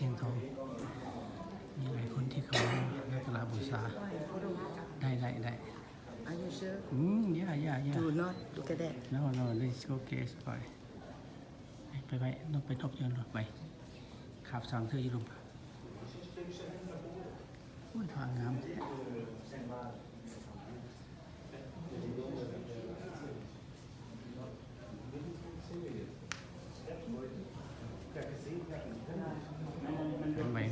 เชียงทองมีหลายคนที่เขานักลาบูชาได้ Are you sure? yeah Do not look at that. no let's go guess ไปต้องไปทบทวนไปขับสามเธออยู่ลงโอ้ยทางงามแท้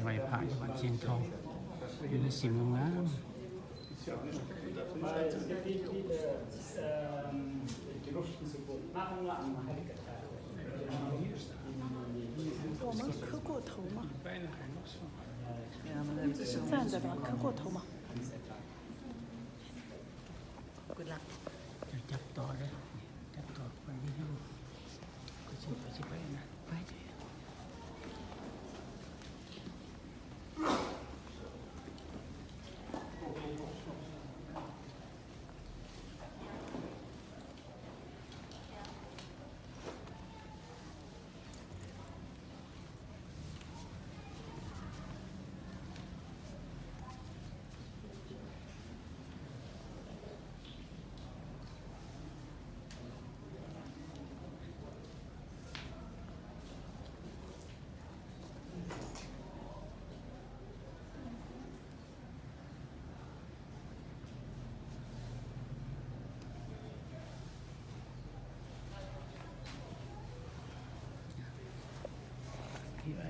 ไหวผ่านจังหวัดเชียงทองอยู่ในสิ่งงาม 我们磕过头吗？站着的磕过头吗？ Good luck. จะจับต่อเลยจับต่อไปที่นู่นก็จะไปนะไปเถอะที่ไว้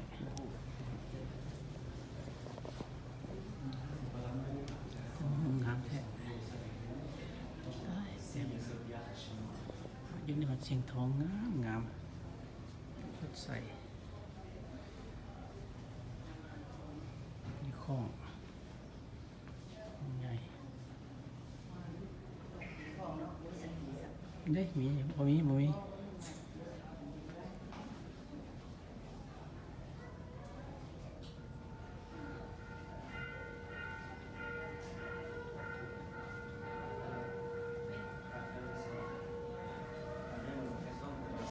งามแท้อยู่ในวัดเชียงทองงามสดใสนี่ข้องใหญ่ได้มีบ่มี